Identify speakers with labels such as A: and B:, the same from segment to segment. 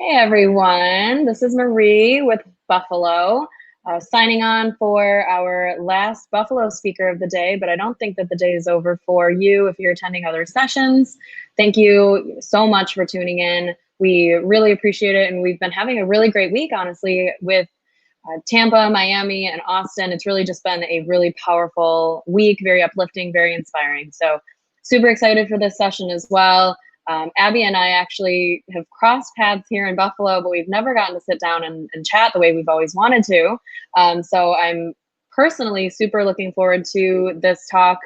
A: Hey everyone, this is Marie with Buffalo, signing on for our last Buffalo speaker of the day, but I don't think that the day is over for you if you're attending other sessions. Thank you so much for tuning in. We really appreciate it, and we've been having a really great week, honestly, with Tampa, Miami, and Austin. It's really just been a really powerful week, very uplifting, very inspiring. So super excited for this session as well. Abby and I actually have crossed paths here in Buffalo, but we've never gotten to sit down and chat the way we've always wanted to. So I'm personally super looking forward to this talk.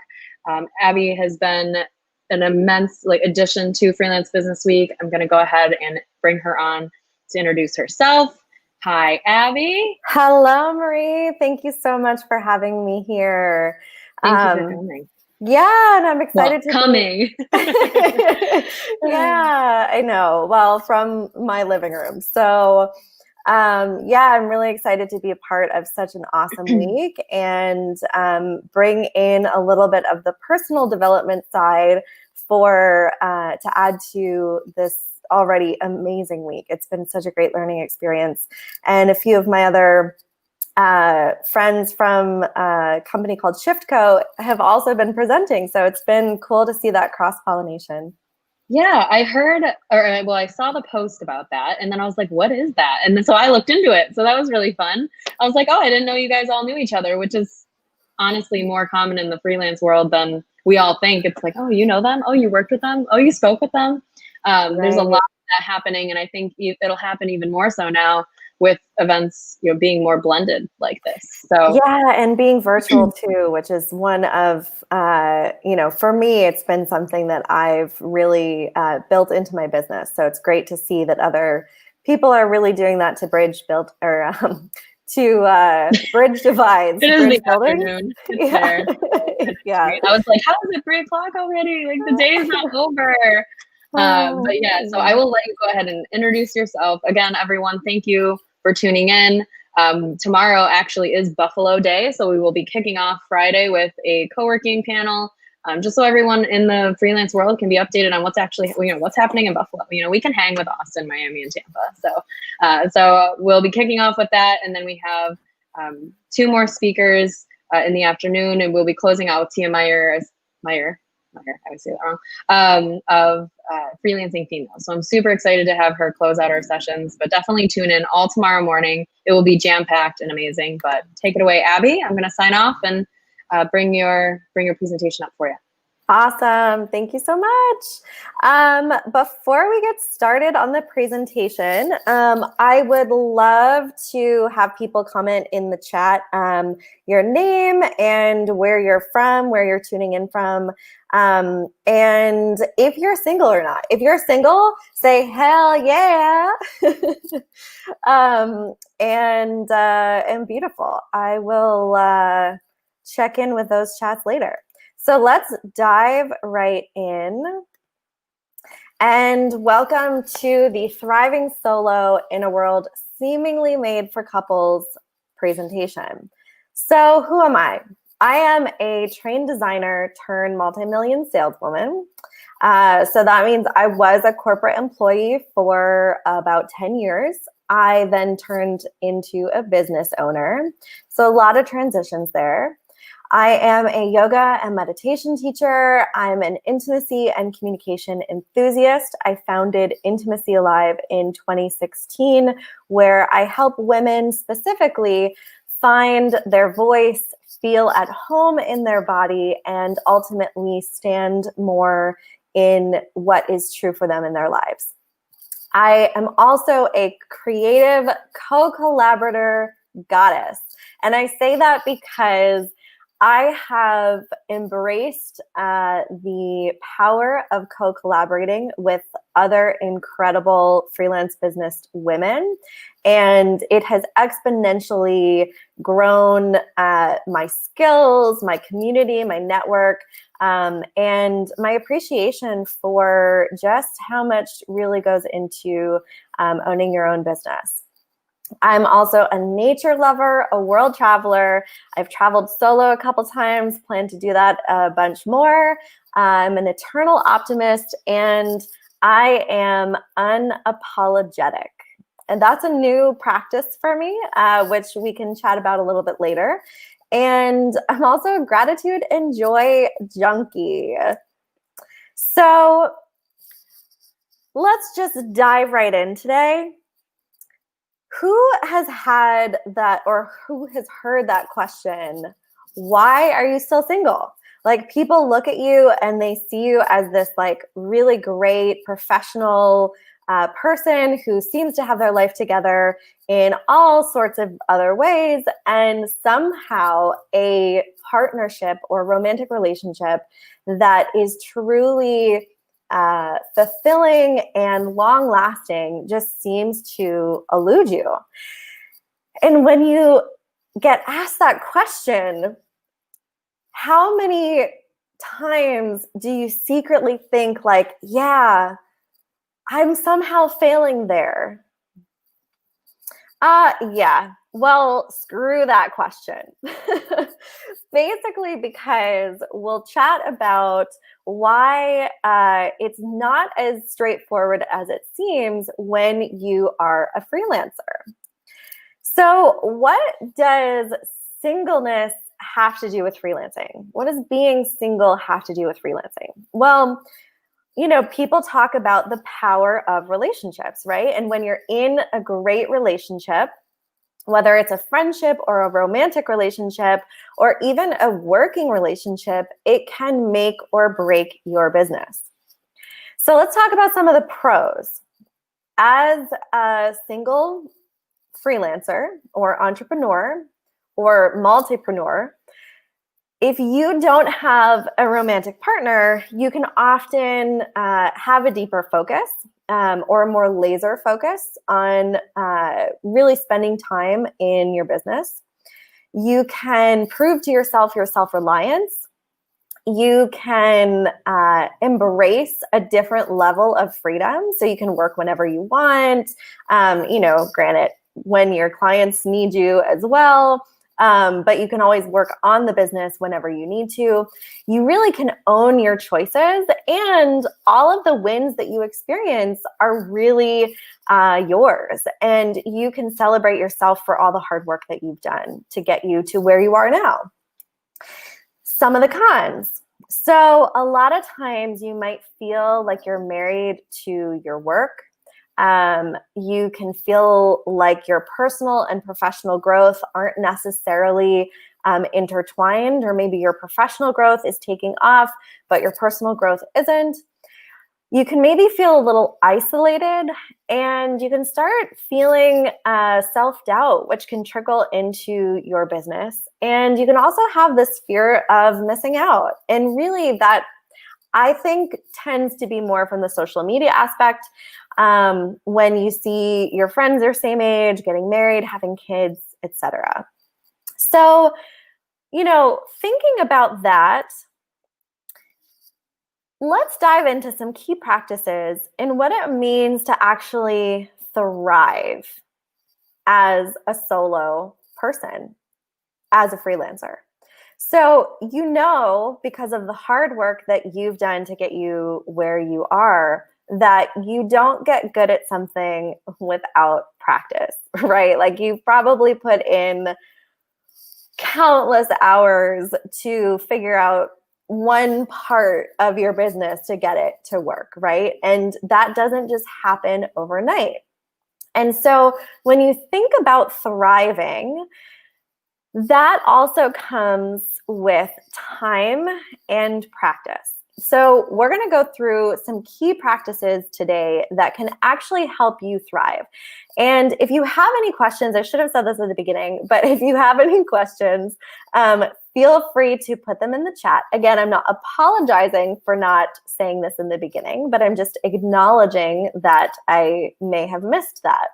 A: Abby has been an immense addition to Freelance Business Week. I'm going to go ahead and bring her on to introduce herself. Hi, Abby.
B: Hello, Marie. Thank you so much for having me here.
A: Thank you for coming.
B: Yeah, and I'm excited to
A: coming.
B: Yeah, I know. Well, from my living room. So, yeah, I'm really excited to be a part of such an awesome week and bring in a little bit of the personal development side for to add to this already amazing week. It's been such a great learning experience. And a few of my other friends from a company called ShiftCo have also been presenting. So it's been cool to see that cross-pollination.
A: Yeah, I heard, well, I saw the post about that, and then I was like, what is that? And then, so I looked into it. So that was really fun. I was like, oh, I didn't know you guys all knew each other, which is honestly more common in the freelance world than we all think. It's like, oh, you know them? Oh, you worked with them? Oh, you spoke with them? There's a lot of that happening, and I think it'll happen even more so now with events, being more blended like this. So
B: yeah, and being virtual too, which is one of, for me, it's been something that I've really built into my business. So it's great to see that other people are really doing that to bridge divides.
A: It is
B: bridge
A: the afternoon. It's there.
B: Yeah.
A: Great. I was like, how is it 3:00 already? Like the day is not over. But yeah, so I will let you go ahead and introduce yourself. Again, everyone, thank you for tuning in. Tomorrow actually is Buffalo Day, so we will be kicking off Friday with a co-working panel, just so everyone in the freelance world can be updated on what's actually, what's happening in Buffalo. We can hang with Austin, Miami, and Tampa. So we'll be kicking off with that, and then we have 2 more speakers in the afternoon, and we'll be closing out with Tia Meyer, I would say that wrong, of Freelancing Females. So I'm super excited to have her close out our sessions, but definitely tune in all tomorrow morning. It will be jam-packed and amazing, but take it away, Abby. I'm gonna sign off and bring your presentation up for you.
B: Awesome. Thank you so much. Before we get started on the presentation, I would love to have people comment in the chat your name and where you're from, where you're tuning in from, and if you're single or not. If you're single, say hell yeah. And beautiful. I will check in with those chats later. So let's dive right in. And welcome to the Thriving Solo in a World Seemingly Made for Couples presentation. So who am I? I am a trained designer turned multi-million saleswoman. So that means I was a corporate employee for about 10 years. I then turned into a business owner. So a lot of transitions there. I am a yoga and meditation teacher. I'm an intimacy and communication enthusiast. I founded Intimacy Alive in 2016, where I help women specifically find their voice, feel at home in their body, and ultimately stand more in what is true for them in their lives. I am also a creative co-collaborator goddess. And I say that because I have embraced the power of co-collaborating with other incredible freelance business women, and it has exponentially grown my skills, my community, my network, and my appreciation for just how much really goes into owning your own business. I'm also a nature lover, a world traveler. I've traveled solo a couple times, plan to do that a bunch more. I'm an eternal optimist, and I am unapologetic. And that's a new practice for me, which we can chat about a little bit later. And I'm also a gratitude and joy junkie. So let's just dive right in today. Who has had that, or who has heard that question? Why are you still single? Like, people look at you and they see you as this like really great professional person who seems to have their life together in all sorts of other ways, and somehow a partnership or romantic relationship that is truly fulfilling and long lasting just seems to elude you. And when you get asked that question, how many times do you secretly think like, yeah, I'm somehow failing there? Yeah. Well, screw that question. Basically, because we'll chat about why it's not as straightforward as it seems when you are a freelancer. So, what does singleness have to do with freelancing? What does being single have to do with freelancing? Well, people talk about the power of relationships, right? And when you're in a great relationship, whether it's a friendship or a romantic relationship or even a working relationship, it can make or break your business. So let's talk about some of the pros. As a single freelancer or entrepreneur or multipreneur, if you don't have a romantic partner, you can often have a deeper focus or a more laser focus on really spending time in your business. You can prove to yourself your self-reliance. You can embrace a different level of freedom, so you can work whenever you want, granted, when your clients need you as well. But you can always work on the business whenever you need to. You really can own your choices, and all of the wins that you experience are really yours. And you can celebrate yourself for all the hard work that you've done to get you to where you are now. Some of the cons. So a lot of times you might feel like you're married to your work. You can feel like your personal and professional growth aren't necessarily intertwined, or maybe your professional growth is taking off, but your personal growth isn't. You can maybe feel a little isolated, and you can start feeling self-doubt, which can trickle into your business. And you can also have this fear of missing out. And really, that I think tends to be more from the social media aspect. When you see your friends your same age, getting married, having kids, etc. So, thinking about that, let's dive into some key practices and what it means to actually thrive as a solo person, as a freelancer. So, because of the hard work that you've done to get you where you are, that you don't get good at something without practice, right? Like, you've probably put in countless hours to figure out one part of your business to get it to work, right? And that doesn't just happen overnight. And so when you think about thriving, that also comes with time and practice. So we're going to go through some key practices today that can actually help you thrive. And if you have any questions, I should have said this at the beginning, but if you have any questions, feel free to put them in the chat. Again, I'm not apologizing for not saying this in the beginning, but I'm just acknowledging that I may have missed that.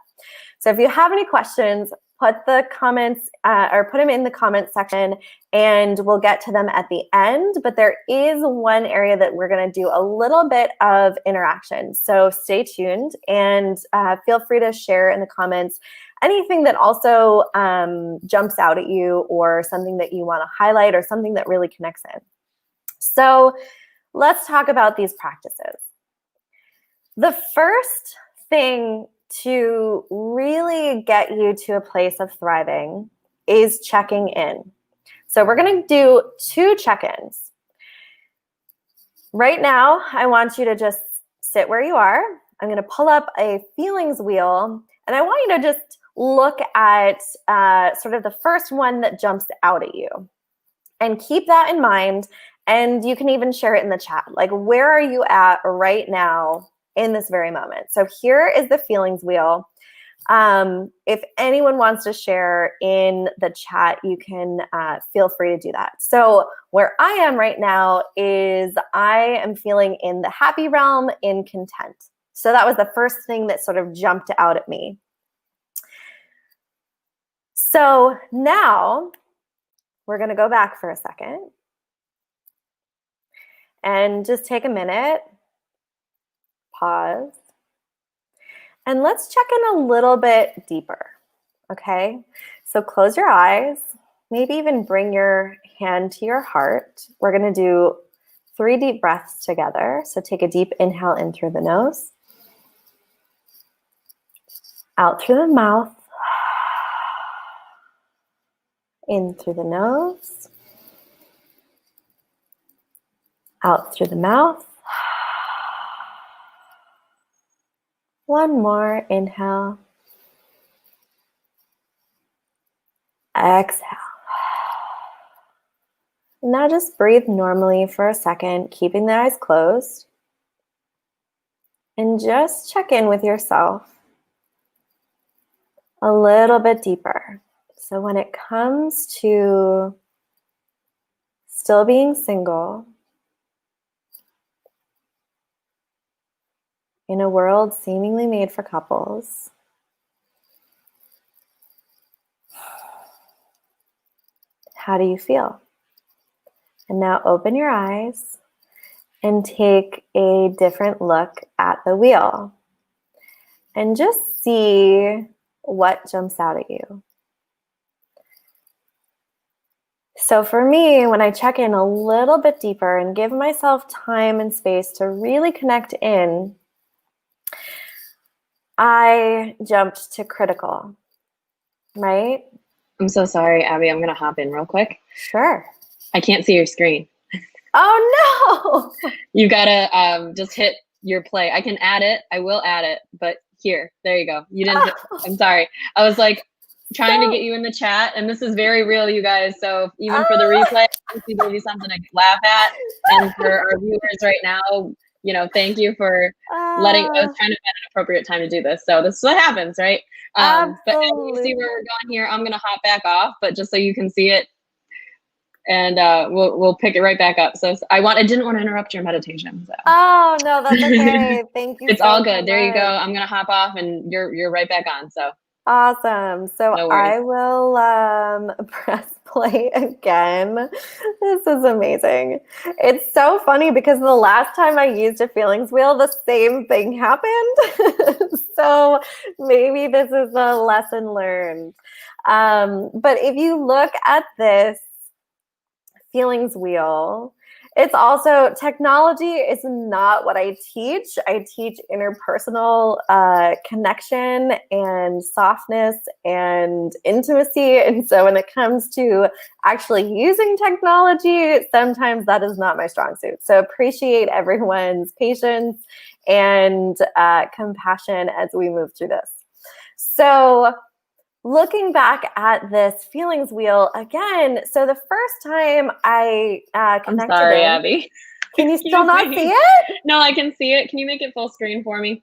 B: So if you have any questions, put the comments or put them in the comment section, and we'll get to them at the end. But there is one area that we're going to do a little bit of interaction. So stay tuned, and feel free to share in the comments anything that also jumps out at you, or something that you want to highlight, or something that really connects in. So let's talk about these practices. The first thing to really get you to a place of thriving is checking in. So we're going to do 2 check-ins. Right now, I want you to just sit where you are. I'm going to pull up a feelings wheel, and I want you to just look at sort of the first one that jumps out at you. And keep that in mind, and you can even share it in the chat. Like, where are you at right now in this very moment? So here is the feelings wheel. If anyone wants to share in the chat, you can feel free to do that. So where I am right now is I am feeling in the happy realm, in content. So that was the first thing that sort of jumped out at me. So now we're going to go back for a second and just take a minute, pause, and let's check in a little bit deeper, okay? So close your eyes, maybe even bring your hand to your heart. We're going to do 3 deep breaths together. So take a deep inhale in through the nose, out through the mouth, in through the nose, out through the mouth. One more, inhale, exhale. Now just breathe normally for a second, keeping the eyes closed. And just check in with yourself a little bit deeper. So when it comes to still being single, in a world seemingly made for couples, how do you feel? And now open your eyes and take a different look at the wheel. And just see what jumps out at you. So for me, when I check in a little bit deeper and give myself time and space to really connect in, I jumped to critical, right?
A: I'm so sorry, Abby. I'm going to hop in real quick.
B: Sure.
A: I can't see your screen.
B: Oh, no.
A: You got to just hit your play. I can add it. I will add it. But here, there you go. You didn't hit. I'm sorry. I was like trying to get you in the chat. And this is very real, you guys. So even for the replay, this will be something to laugh at. And for our viewers right now, you know, thank you for letting. I was trying to find an appropriate time to do this. So this is what happens, right? But as you see where we're going here, I'm going to hop back off. But just so you can see it, and we'll pick it right back up. So I didn't want to interrupt your meditation. So.
B: Oh no, that's okay. Thank you.
A: It's all good. There you go. I'm gonna hop off, and you're right back on. So
B: awesome. So
A: no
B: I will press play again. This is amazing. It's so funny because the last time I used a feelings wheel, the same thing happened. So maybe this is a lesson learned. But if you look at this feelings wheel, it's also, technology is not what I teach. I teach interpersonal connection and softness and intimacy. And so when it comes to actually using technology, sometimes that is not my strong suit. So appreciate everyone's patience and compassion as we move through this. So looking back at this feelings wheel again, so the first time I connected,
A: I'm sorry, Abby.
B: Can you still not see it?
A: No, I can see it. Can you make it full screen for me?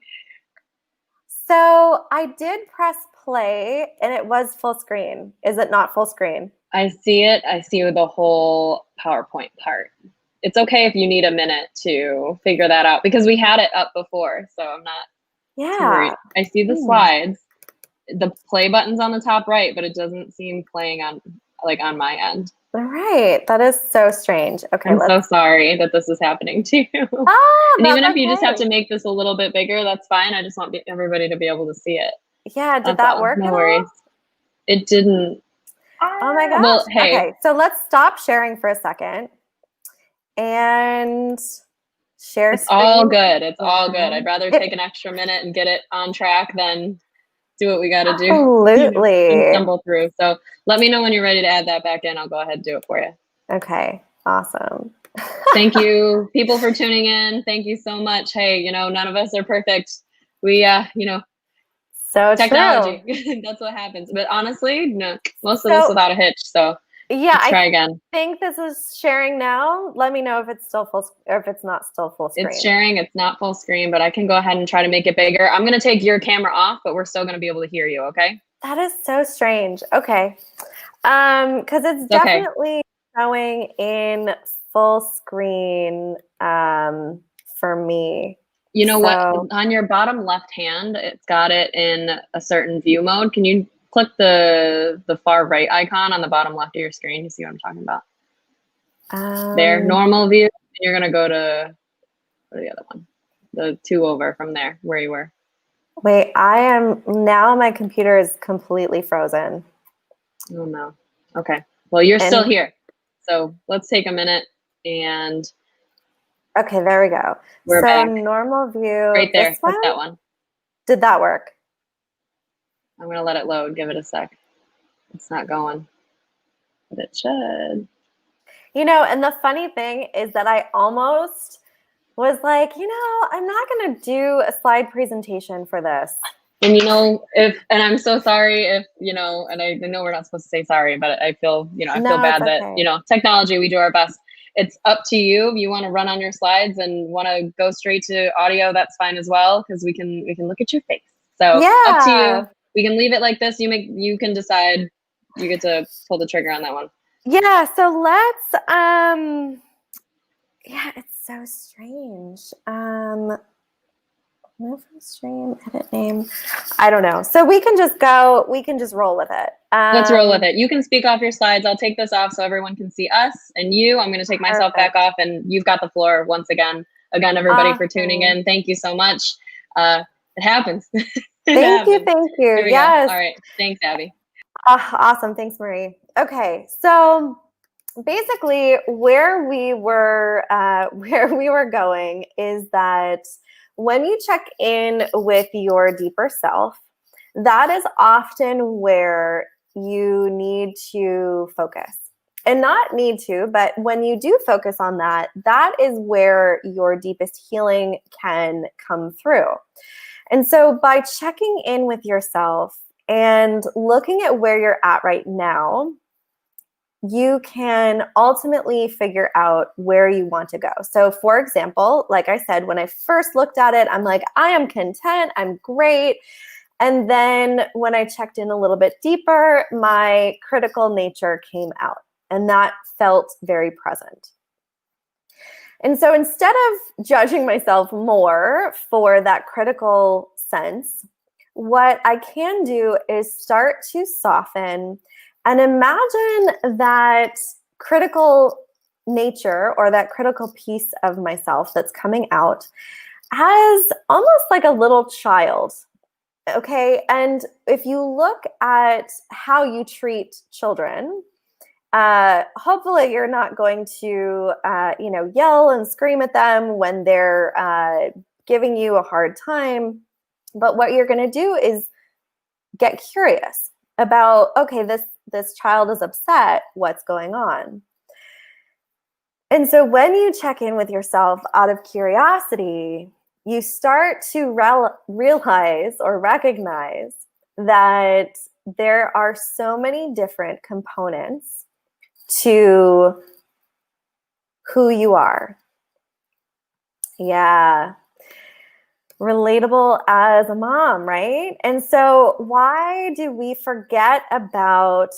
B: So I did press play and it was full screen. Is it not full screen?
A: I see it. I see the whole PowerPoint part. It's okay if you need a minute to figure that out because we had it up before, so I'm not too worried. I see the slides. The play button's on the top right, but it doesn't seem playing on my end.
B: All right. That is so strange. Okay.
A: I'm so sorry that this is happening to you.
B: Oh,
A: and even if you just have to make this a little bit bigger, that's fine. I just want everybody to be able to see it.
B: Yeah. Did that work?
A: No worries. It didn't.
B: Oh my gosh.
A: Well, hey.
B: Okay. So let's stop sharing for a second and Share
A: It's all
B: screen.
A: good. It's all good.
B: Yeah.
A: I'd rather take an extra minute and get it on track than do what we got to do, and
B: Absolutely.
A: stumble through. So let me know when you're ready to add that back in. I'll go ahead and do it for you.
B: Okay. Awesome.
A: Thank you, people, for tuning in. Thank you so much. Hey, none of us are perfect. We,
B: So true.
A: technology, that's what happens. But honestly, no, most of this
B: So
A: without a hitch. So
B: yeah,
A: let's try again.
B: think this is sharing now. Let me know if it's still full or if it's not still full
A: It's
B: screen.
A: sharing. It's not full screen, but I can go ahead and try to make it bigger. I'm going to take your camera off, but we're still going to be able to hear you. Okay.
B: That is so strange. Okay. Because it's
A: Okay.
B: definitely showing in full screen for me.
A: You know what?
B: So
A: On your bottom left hand, it's got it in a certain view mode. Can you click the far right icon on the bottom left of your screen? You see what I'm talking about? There, normal view. And you're gonna go to the other one, the two over from there, where you were.
B: wait, I am now. My computer is completely frozen.
A: Oh no. Okay. Well, you're still
B: And
A: here. So let's take a minute and
B: okay, there we go.
A: we're
B: So
A: back.
B: normal view.
A: Right there.
B: This
A: Click
B: one.
A: that one.
B: Did that work?
A: I'm gonna let it load. Give it a sec. It's not going, but it should.
B: And the funny thing is that I almost was like, I'm not going to do a slide presentation for this.
A: And and I'm so sorry if, and I know we're not supposed to say sorry, but I feel, I feel
B: No, it's
A: bad that,
B: okay.
A: technology, we do our best. It's up to you. If you want to run on your slides and want to go straight to audio, that's fine as well, because we can look at your face. So up to you.
B: Yeah.
A: We can leave it like this. You can decide. You get to pull the trigger on that one.
B: Yeah, so let's yeah, it's so strange. Move from stream, edit name. I don't know. So we can just roll with it.
A: Let's roll with it. You can speak off your slides. I'll take this off so everyone can see us and you. I'm going to take myself back off, and you've got the floor once again. Again, everybody, for tuning in. Thank you so much. It happens.
B: Thank you. Thank you.
A: Here we
B: yes.
A: go. All right. Thanks, Abby.
B: Awesome. Thanks, Marie. Okay. So basically where we were going is that when you check in with your deeper self, that is often where you need to focus. And not need to, but when you do focus on that, that is where your deepest healing can come through. And so by checking in with yourself and looking at where you're at right now, you can ultimately figure out where you want to go. So for example, like I said, when I first looked at it, I'm like, I am content, I'm great. And then when I checked in a little bit deeper, my critical nature came out, and that felt very present. And so instead of judging myself more for that critical sense, what I can do is start to soften and imagine that critical nature, or that critical piece of myself that's coming out, as almost like a little child. Okay. And if you look at how you treat children, hopefully you're not going to, yell and scream at them when they're giving you a hard time. But what you're going to do is get curious about, okay, this child is upset. What's going on? And so when you check in with yourself out of curiosity, you start to realize or recognize that there are so many different components to who you are. Yeah. Relatable as a mom, right? And so why do we forget about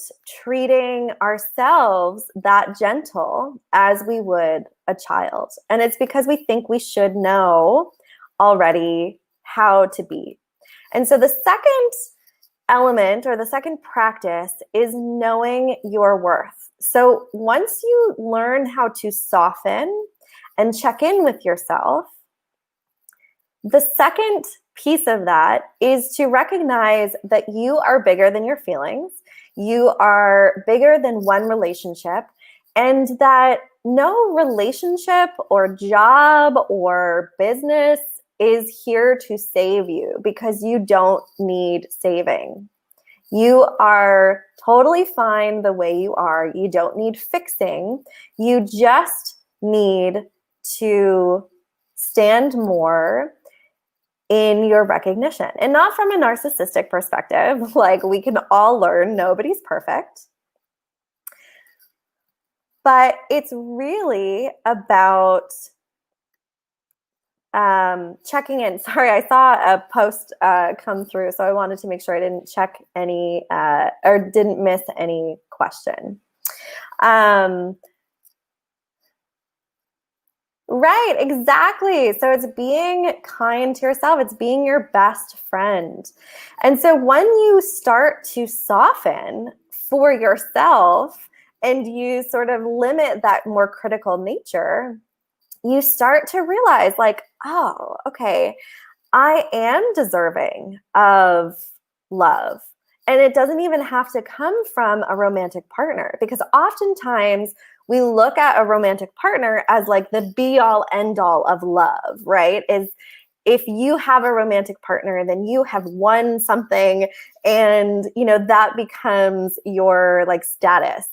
B: treating ourselves that gentle as we would a child? And it's because we think we should know already how to be. And so the second element, or the second practice, is knowing your worth. So once you learn how to soften and check in with yourself, the second piece of that is to recognize that you are bigger than your feelings. You are bigger than one relationship, and that no relationship or job or business is here to save you, because you don't need saving. You are totally fine the way you are. You don't need fixing. You just need to stand more in your recognition, and not from a narcissistic perspective. Like, we can all learn, nobody's perfect. But it's really about checking in. Sorry, I saw a post come through, so I wanted to make sure I didn't check any or didn't miss any question. Right, exactly. So it's being kind to yourself. It's being your best friend. And so when you start to soften for yourself and you sort of limit that more critical nature, you start to realize, like, oh, okay, I am deserving of love. And it doesn't even have to come from a romantic partner, because oftentimes we look at a romantic partner as like the be all end all of love, right? Is if you have a romantic partner, then you have won something, and that becomes your like status.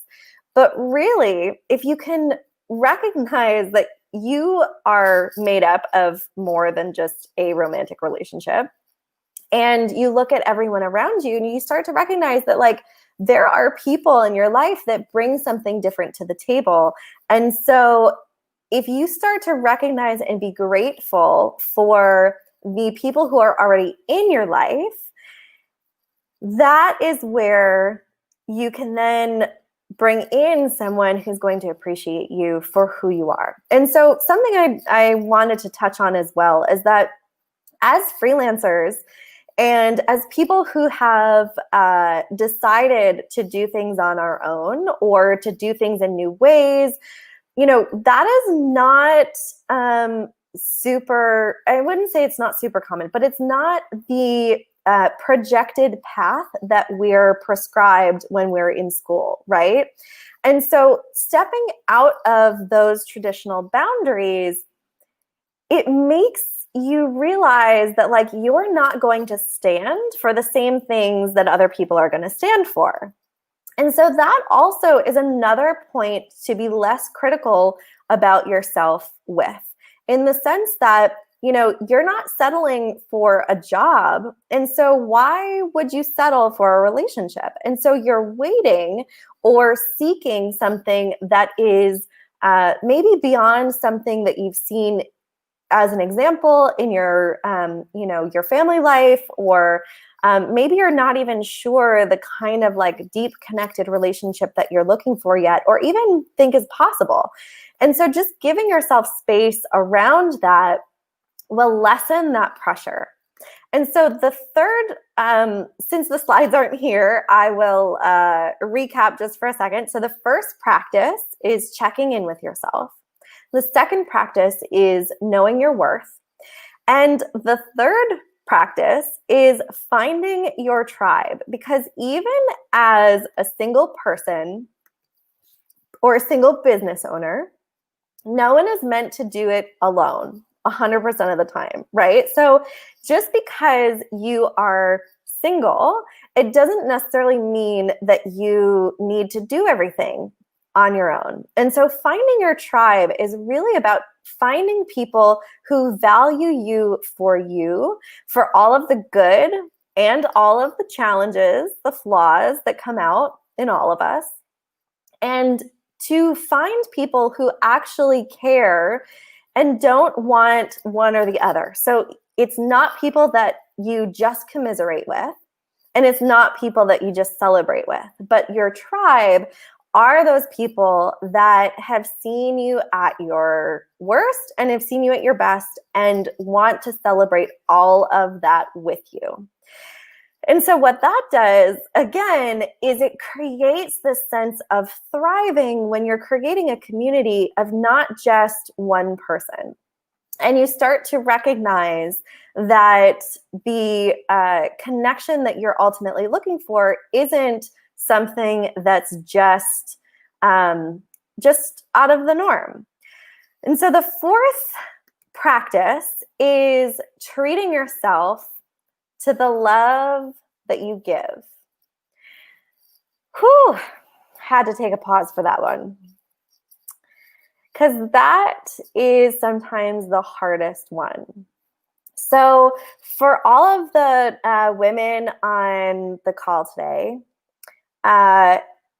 B: But really, if you can recognize that you are made up of more than just a romantic relationship, and you look at everyone around you and you start to recognize that, like, there are people in your life that bring something different to the table. And so if you start to recognize and be grateful for the people who are already in your life, that is where you can then bring in someone who's going to appreciate you for who you are. And so something I wanted to touch on as well is that as freelancers and as people who have decided to do things on our own or to do things in new ways, that is not super, I wouldn't say it's not super common, but it's not the projected path that we're prescribed when we're in school, right? And so stepping out of those traditional boundaries, it makes you realize that, like, you're not going to stand for the same things that other people are going to stand for. And so that also is another point to be less critical about yourself with, in the sense that, you're not settling for a job. And so why would you settle for a relationship? And so you're waiting or seeking something that is maybe beyond something that you've seen as an example in your, your family life, or maybe you're not even sure the kind of like deep connected relationship that you're looking for yet, or even think is possible. And so just giving yourself space around that will lessen that pressure. And so the third, since the slides aren't here, I will recap just for a second. So the first practice is checking in with yourself. The second practice is knowing your worth. And the third practice is finding your tribe, because even as a single person or a single business owner, no one is meant to do it alone 100% of the time, right? So just because you are single, it doesn't necessarily mean that you need to do everything on your own. And so finding your tribe is really about finding people who value you, for all of the good and all of the challenges, the flaws that come out in all of us, and to find people who actually care and don't want one or the other. So it's not people that you just commiserate with, and it's not people that you just celebrate with, but your tribe are those people that have seen you at your worst and have seen you at your best and want to celebrate all of that with you. And so what that does, again, is it creates this sense of thriving when you're creating a community of not just one person. And you start to recognize that the connection that you're ultimately looking for isn't something that's just just out of the norm. And so the fourth practice is treating yourself to the love that you give. Whew, had to take a pause for that one. Because that is sometimes the hardest one. So for all of the women on the call today,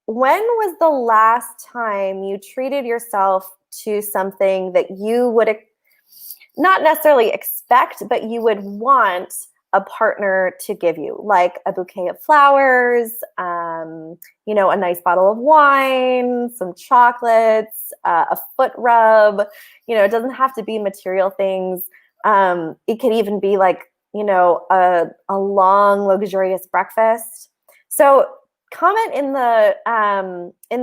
B: when was the last time you treated yourself to something that you would not necessarily expect, but you would want a partner to give you, like a bouquet of flowers, a nice bottle of wine, some chocolates, a foot rub. It doesn't have to be material things. It could even be like, a long, luxurious breakfast. So comment in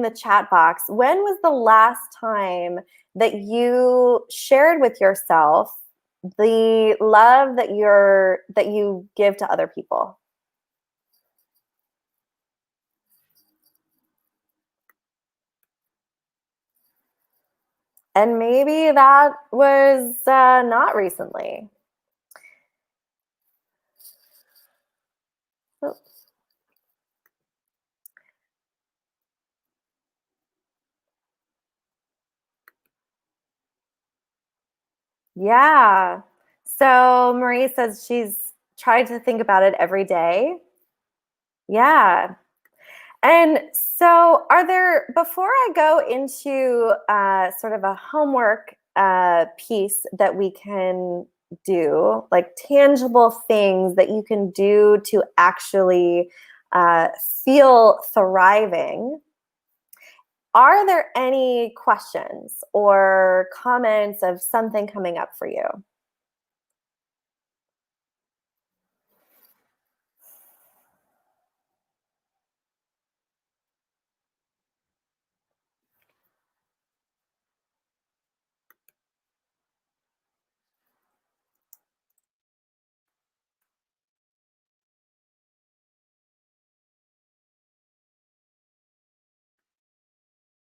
B: the chat box, when was the last time that you shared with yourself the love that you give to other people? And maybe that was not recently. Yeah. So Marie says she's tried to think about it every day. Yeah. And so before I go into sort of a homework piece that we can do, like tangible things that you can do to actually feel thriving, are there any questions or comments of something coming up for you?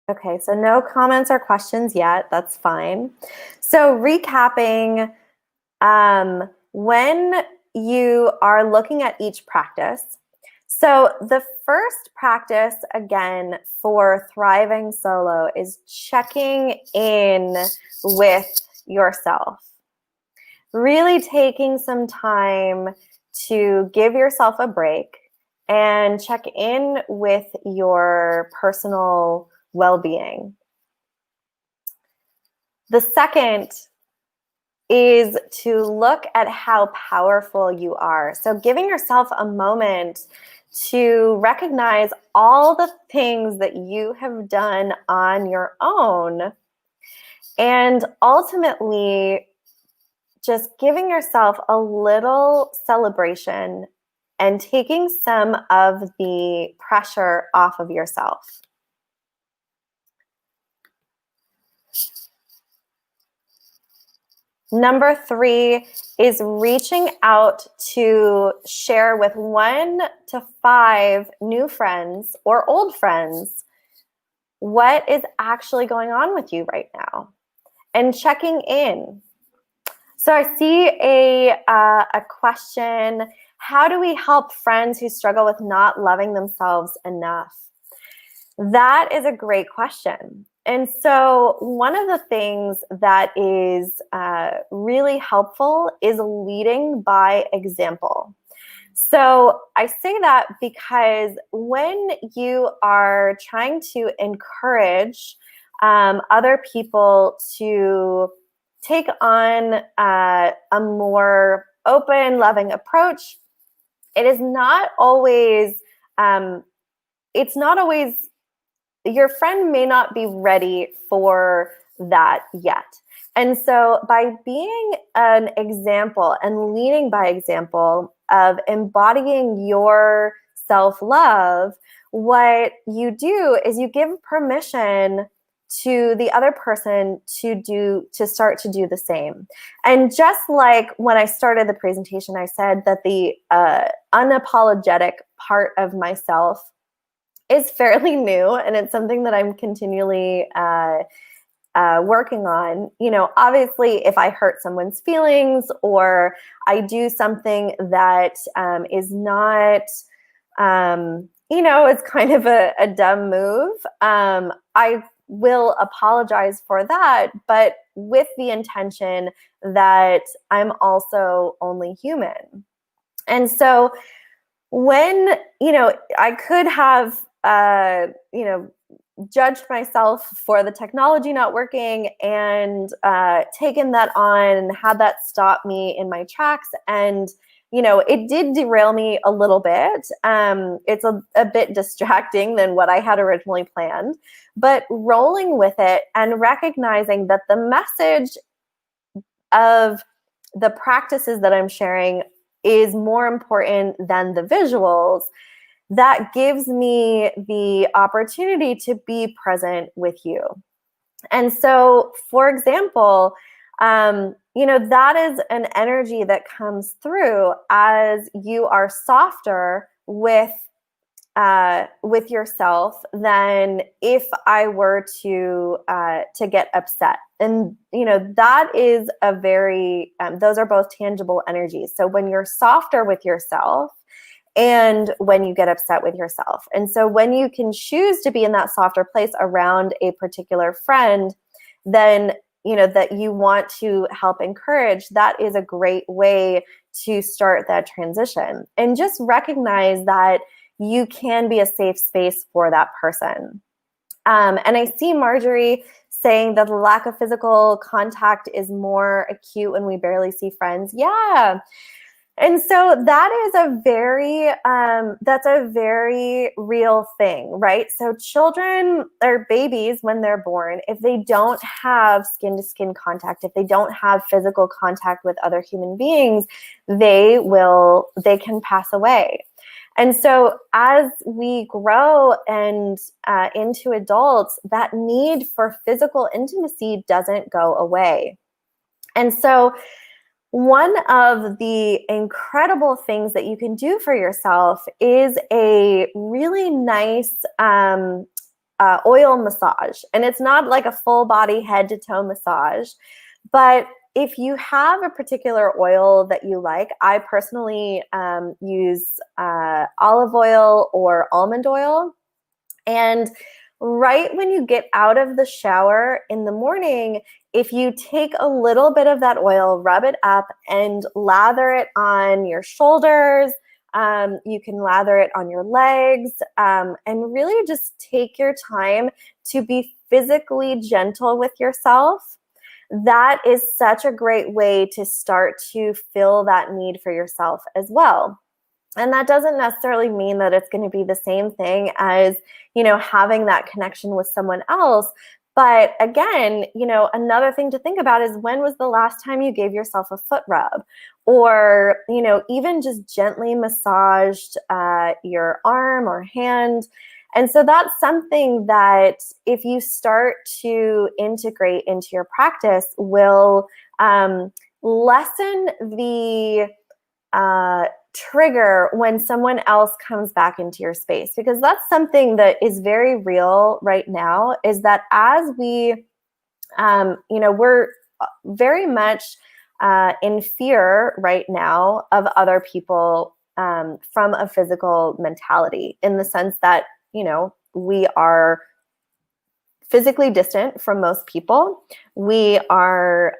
B: Okay, so no comments or questions yet. That's fine. So recapping, when you are looking at each practice, so the first practice, again, for thriving solo is checking in with yourself. Really taking some time to give yourself a break and check in with your personal well-being. The second is to look at how powerful you are. So giving yourself a moment to recognize all the things that you have done on your own, and ultimately just giving yourself a little celebration and taking some of the pressure off of yourself. Number 3 is reaching out to share with 1 to 5 new friends or old friends what is actually going on with you right now and checking in. So I see a question: how do we help friends who struggle with not loving themselves enough? That is a great question. And so one of the things that is really helpful is leading by example. So I say that because when you are trying to encourage other people to take on a more open, loving approach, it is not always, your friend may not be ready for that yet. And so by being an example and leading by example of embodying your self-love, what you do is you give permission to the other person to start to do the same. And just like when I started the presentation, I said that the unapologetic part of myself is fairly new, and it's something that I'm continually working on. Obviously, if I hurt someone's feelings or I do something that is not, it's kind of a dumb move, I will apologize for that, but with the intention that I'm also only human. And so when, I could have, judged myself for the technology not working and taken that on and had that stop me in my tracks. And, it did derail me a little bit. It's a bit distracting than what I had originally planned, but rolling with it and recognizing that the message of the practices that I'm sharing is more important than the visuals, that gives me the opportunity to be present with you. And so, for example, that is an energy that comes through as you are softer with yourself than if I were to get upset. And that is a very those are both tangible energies. So when you're softer with yourself and when you get upset with yourself. And so when you can choose to be in that softer place around a particular friend, then that you want to help encourage, that is a great way to start that transition. And just recognize that you can be a safe space for that person. And I see Marjorie saying that the lack of physical contact is more acute when we barely see friends. Yeah. And so that is that's a very real thing, right? So children or babies, when they're born, if they don't have skin to skin contact, if they don't have physical contact with other human beings, they can pass away. And so as we grow and into adults, that need for physical intimacy doesn't go away. And so one of the incredible things that you can do for yourself is a really nice oil massage. And it's not like a full body head to toe massage, but if you have a particular oil that you like, I personally use olive oil or almond oil. And right when you get out of the shower in the morning, if you take a little bit of that oil, rub it up and lather it on your shoulders, you can lather it on your legs, and really just take your time to be physically gentle with yourself. That is such a great way to start to fill that need for yourself as well. And that doesn't necessarily mean that it's going to be the same thing as, having that connection with someone else. But again, another thing to think about is, when was the last time you gave yourself a foot rub, or, even just gently massaged your arm or hand. And so that's something that if you start to integrate into your practice will lessen the trigger when someone else comes back into your space, because that's something that is very real right now, is that as we, we're very much in fear right now of other people from a physical mentality, in the sense that, we are physically distant from most people. We are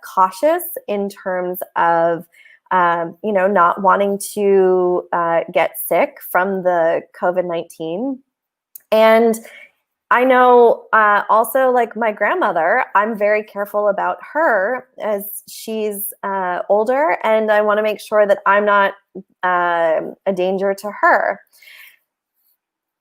B: cautious in terms of not wanting to get sick from the COVID-19. And I know also, like my grandmother, I'm very careful about her as she's older, and I want to make sure that I'm not a danger to her.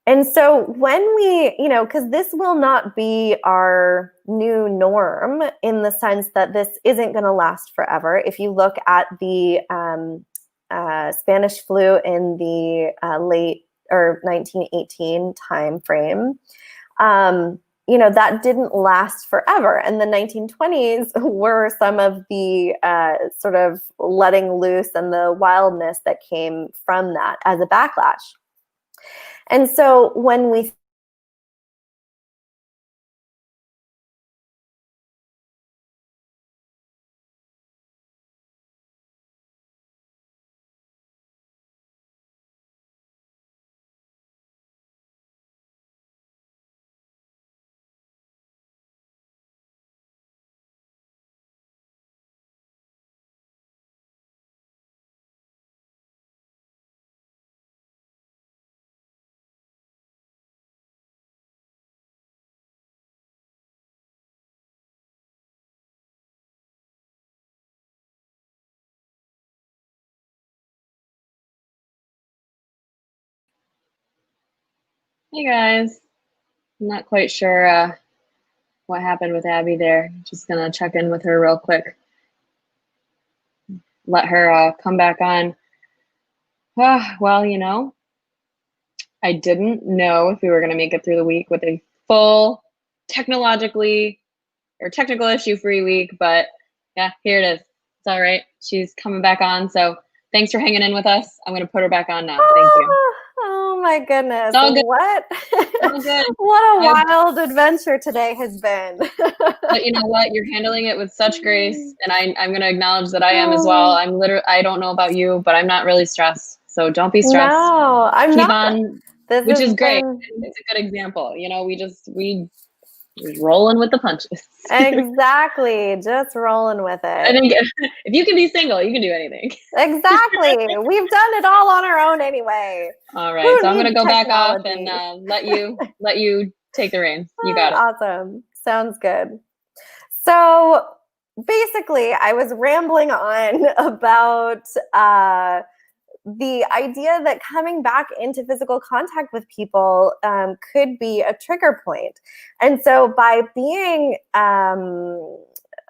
B: And so when we, because this will not be our new norm, in the sense that this isn't going to last forever. If you look at the Spanish flu in the late or 1918 time frame, that didn't last forever. And the 1920s were some of the sort of letting loose and the wildness that came from that as a backlash. And so when we
A: Hey guys, I'm not quite sure what happened with Abby there. Just gonna check in with her real quick. Let her come back on. Well, I didn't know if we were gonna make it through the week with a full technologically or technical issue free week, but yeah, here it is. It's all right. She's coming back on. So thanks for hanging in with us. I'm gonna put her back on now. Thank you.
B: Oh my goodness.
A: It's all good.
B: What?
A: All good.
B: What a wild adventure today has been.
A: But you know what? You're handling it with such grace, and I'm going to acknowledge that I am as well. I don't know about you, but I'm not really stressed. So don't be stressed.
B: No, I'm
A: Keep
B: not.
A: on, which is great. It's a good example. We just rolling with the punches.
B: Exactly. Just rolling with
A: I
B: it.
A: think if you can be single, you can do anything.
B: Exactly. We've done it all on our own anyway.
A: All right. So I'm going to go back off
B: technology?
A: and let you take the reins. You got it.
B: Awesome. Sounds good. So basically, I was rambling on about the idea that coming back into physical contact with people could be a trigger point. And so by being,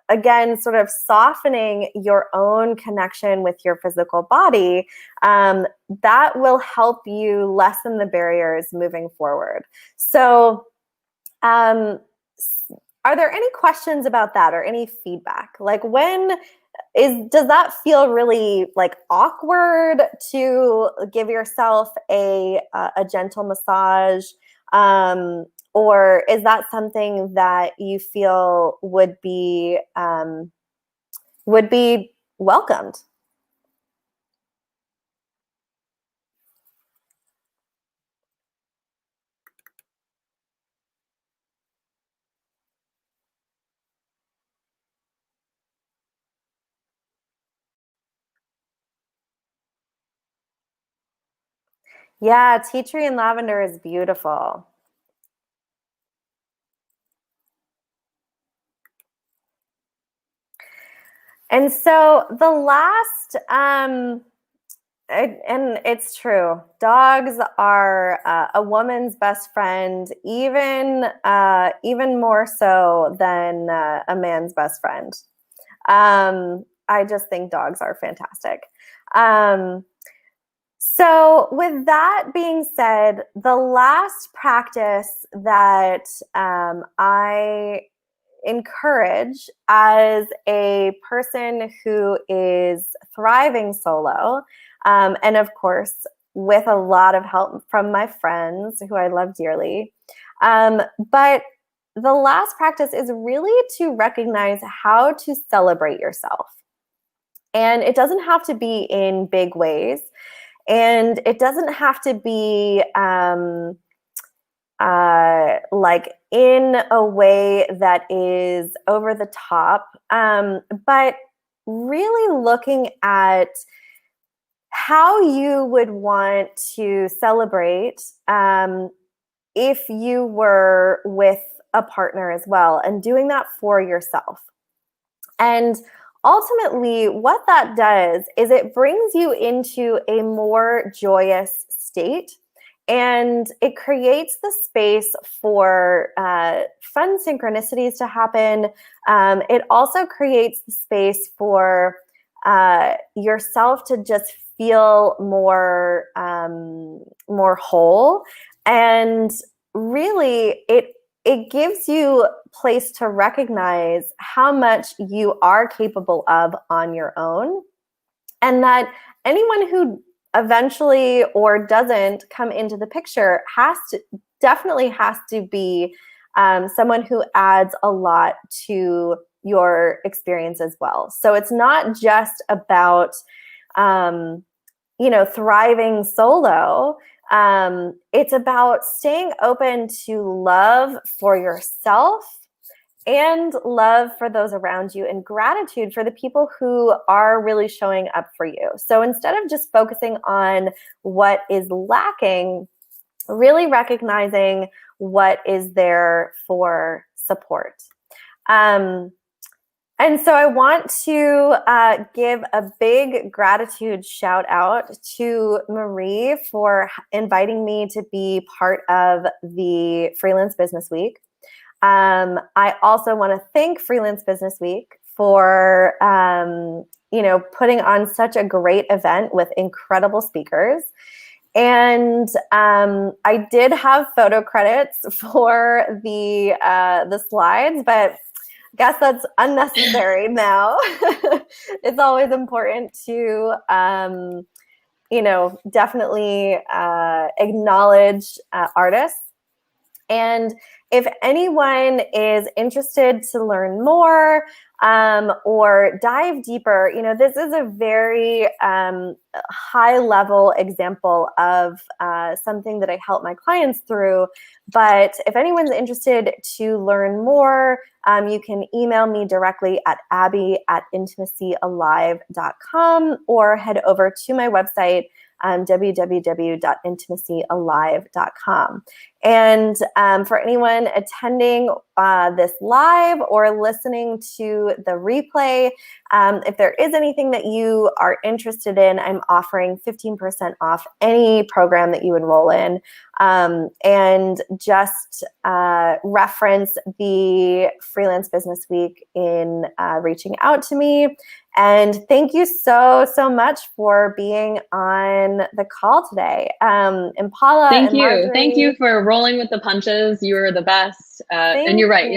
B: again, sort of softening your own connection with your physical body, that will help you lessen the barriers moving forward. So, are there any questions about that or any feedback? Like does that feel really like awkward to give yourself a gentle massage? Or is that something that you feel would be welcomed? Yeah, tea tree and lavender is beautiful. And so the last, and it's true, dogs are a woman's best friend, even more so than a man's best friend. I just think dogs are fantastic. So with that being said, the last practice that I encourage as a person who is thriving solo, and of course, with a lot of help from my friends who I love dearly. But the last practice is really to recognize how to celebrate yourself. And it doesn't have to be in big ways. And it doesn't have to be like in a way that is over the top, but really looking at how you would want to celebrate if you were with a partner as well, and doing that for yourself. And ultimately, what that does is it brings you into a more joyous state, and it creates the space for fun synchronicities to happen. It also creates the space for yourself to just feel more whole, and really it gives you place to recognize how much you are capable of on your own, and that anyone who eventually or doesn't come into the picture definitely has to be someone who adds a lot to your experience as well. So it's not just about, thriving solo. It's about staying open to love for yourself and love for those around you, and gratitude for the people who are really showing up for you. So instead of just focusing on what is lacking, really recognizing what is there for support. And so I want to give a big gratitude shout out to Marie for inviting me to be part of the Freelance Business Week. I also want to thank Freelance Business Week for, putting on such a great event with incredible speakers. And I did have photo credits for the slides, but I guess that's unnecessary now. It's always important to, definitely acknowledge artists. And if anyone is interested to learn more or dive deeper, this is a very high level example of something that I help my clients through. But if anyone's interested to learn more, you can email me directly at abby@intimacyalive.com or head over to my website, www.intimacyalive.com. And for anyone attending this live or listening to the replay, if there is anything that you are interested in, I'm offering 15% off any program that you enroll in. And just reference the Freelance Business Week in reaching out to me. And thank you so much for being on the call today. And Paula and Marjorie.
A: Thank you for rolling with the punches. You were the best. And you're right.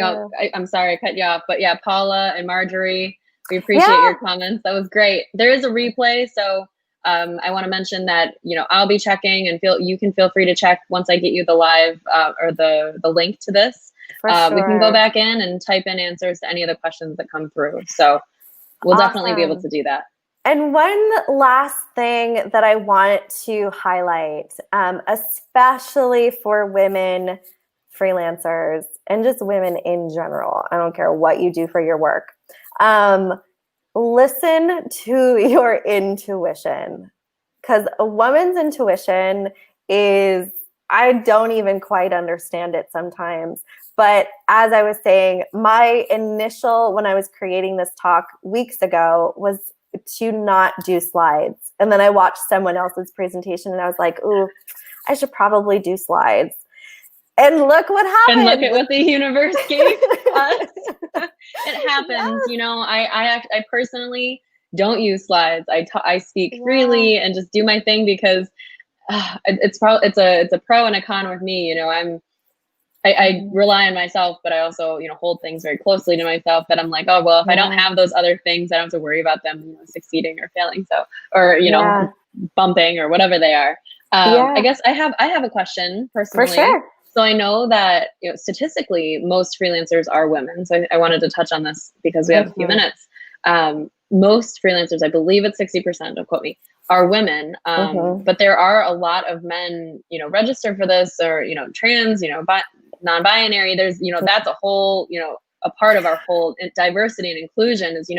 A: I'm sorry I cut you off, but yeah, Paula and Marjorie, we appreciate your comments. That was great. There is a replay, so I want to mention that I'll be checking, and you can feel free to check once I get you the live or the link to this.
B: For sure.
A: We can go back in and type in answers to any of the questions that come through. So we'll definitely be able to do that.
B: And one last thing that I want to highlight, especially for women freelancers and just women in general, I don't care what you do for your work, listen to your intuition, because a woman's intuition is, I don't even quite understand it sometimes. But as I was saying, my initial, when I was creating this talk weeks ago, was to not do slides. And then I watched someone else's presentation and I was like, ooh, I should probably do slides. And look what happened.
A: And look at what the universe gave us. It happens. Yeah. I personally don't use slides. I speak freely and just do my thing because it's a pro and a con with me. I rely on myself, but I also, hold things very closely to myself, that I'm like, oh, well, if I don't have those other things, I don't have to worry about them, succeeding or failing. So, or, bumping or whatever they are. I guess I have a question personally.
B: For sure.
A: So I know that, statistically, most freelancers are women. So I wanted to touch on this because we have a few minutes. Most freelancers, I believe it's 60%, don't quote me, are women. But there are a lot of men, registered for this, or, trans, non-binary. There's, that's a whole, a part of our whole diversity and inclusion is,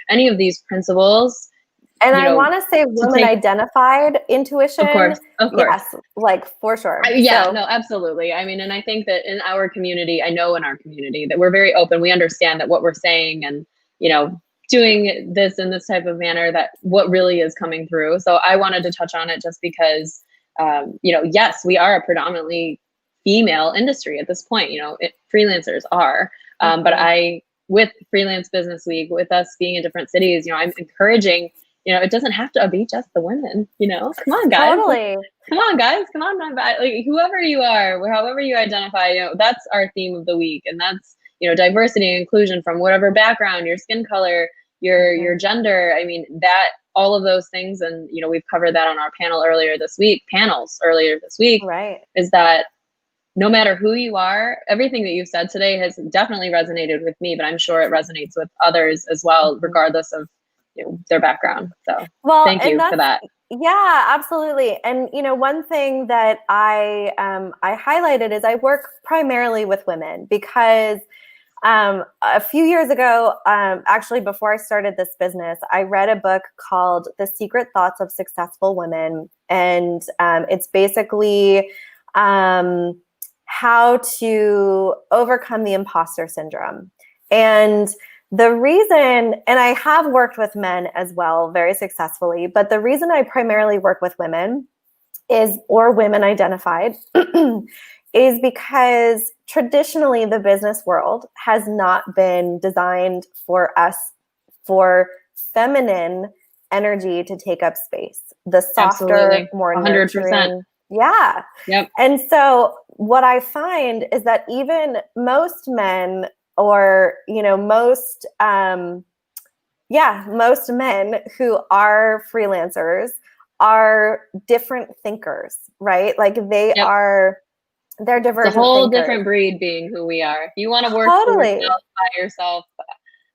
A: any of these principles.
B: And I want to say women identified intuition.
A: Of course.
B: Yes, like for sure.
A: No, absolutely. I mean, and I think that in our community, that we're very open. We understand that what we're saying and, doing this in this type of manner, that what really is coming through. So I wanted to touch on it just because, yes, we are a predominantly female industry at this point, freelancers are, but with Freelance Business Week, with us being in different cities, I'm encouraging, it doesn't have to be just the women, come on, guys.
B: Totally.
A: Come on, guys. Come on, like whoever you are, however you identify, that's our theme of the week. And that's, diversity and inclusion from whatever background, your skin color, your gender. I mean, that all of those things, and you know, we've covered that on our panels earlier this week,
B: Right.
A: is that no matter who you are, everything that you've said today has definitely resonated with me, but I'm sure it resonates with others as well, regardless of, you know, their background. So
B: Well,
A: thank you for that.
B: Yeah, absolutely. And you know, one thing that I highlighted is I work primarily with women because a few years ago, actually before I started this business, I read a book called The Secret Thoughts of Successful Women, and it's basically how to overcome the imposter syndrome. And the reason, and I have worked with men as well very successfully, but the reason I primarily work with women is, or women identified, is because traditionally the business world has not been designed for us, for feminine energy to take up space. The softer,
A: Absolutely.
B: more
A: 100%.
B: nurturing. Yeah.
A: Yep.
B: And so what I find is that even most men, or, you know, most men who are freelancers are different thinkers, right? Like
A: Yep.
B: they're divergent
A: It's a whole
B: thinkers.
A: different breed being who we are. If you want to work for
B: Totally.
A: yourself by yourself,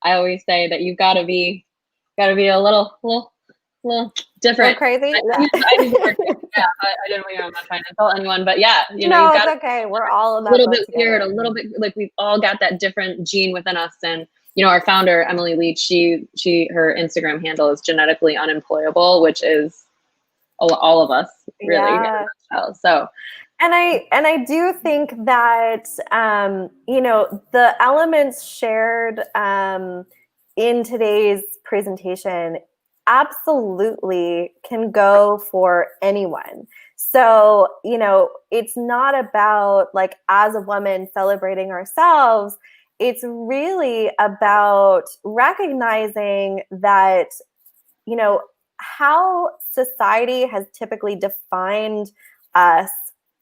A: I always say that you've got to be a little different.
B: Go crazy?
A: I use the word, yeah, I didn't, you know, I'm not trying to insult anyone, but yeah, you know,
B: No,
A: you
B: it's
A: got
B: okay. We're all in
A: a
B: that
A: little
B: boat
A: bit
B: together.
A: weird, a little bit like we've all got that different gene within us. And you know, our founder Emily Leach, her Instagram handle is genetically unemployable, which is all of us really.
B: Yeah.
A: So
B: And I do think that you know, the elements shared in today's presentation absolutely can go for anyone. So, you know, it's not about, like, as a woman celebrating ourselves. It's really about recognizing that, you know, how society has typically defined us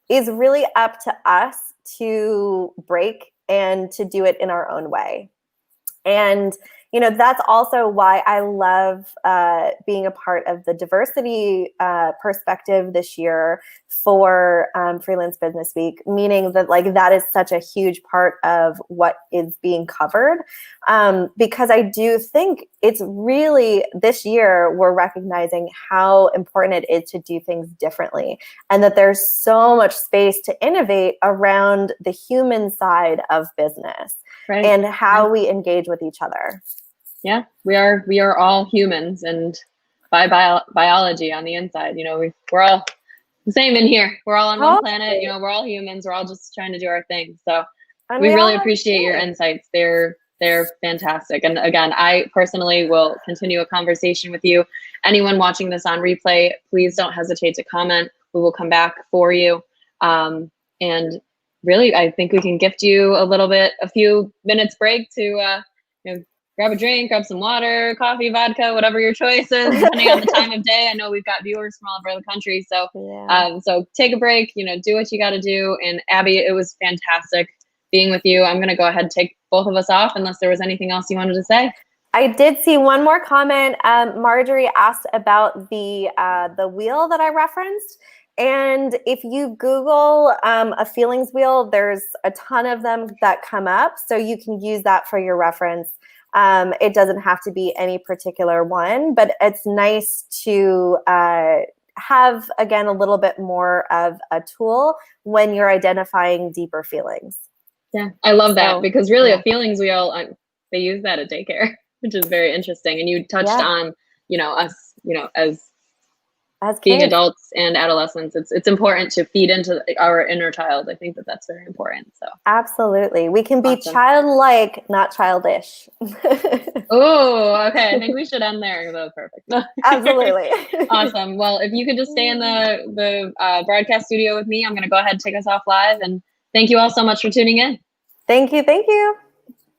B: is really up to us to break and to do it in our own way. And, you know, that's also why I love being a part of the diversity perspective this year for Freelance Business Week, meaning that, like, that is such a huge part of what is being covered. Because I do think it's really, this year, we're recognizing how important it is to do things differently, and that there's so much space to innovate around the human side of business. Right. And how we engage with each other.
A: Yeah, we are all humans, and by biology on the inside, you know, we're all the same in here. We're all on one planet, you know, we're all humans. We're all just trying to do our thing. So we really appreciate your insights. They're fantastic. And again, I personally will continue a conversation with you. Anyone watching this on replay, please don't hesitate to comment. We will come back for you. And really, I think we can gift you a few minutes break to you know, grab a drink, grab some water, coffee, vodka, whatever your choice is, depending on the time of day. I know we've got viewers from all over the country, so so take a break, you know, do what you got to do. And Abby, it was fantastic being with you. I'm going to go ahead and take both of us off unless there was anything else you wanted to say.
B: I did see one more comment. Marjorie asked about the wheel that I referenced. And if you Google a feelings wheel, there's a ton of them that come up. So you can use that for your reference. It doesn't have to be any particular one, but it's nice to have, again, a little bit more of a tool when you're identifying deeper feelings.
A: Yeah, I love that, because really a feelings wheel, they use that at daycare, which is very interesting. And you touched on, you know, us, you know, as being adults and adolescents, it's important to feed into our inner child. I think that's very important. So
B: absolutely, we can be childlike, not childish.
A: Oh, okay. I think we should end there. That was perfect.
B: Absolutely.
A: Awesome. Well, if you could just stay in the broadcast studio with me, I'm going to go ahead and take us off live. And thank you all so much for tuning in.
B: Thank you. Thank you.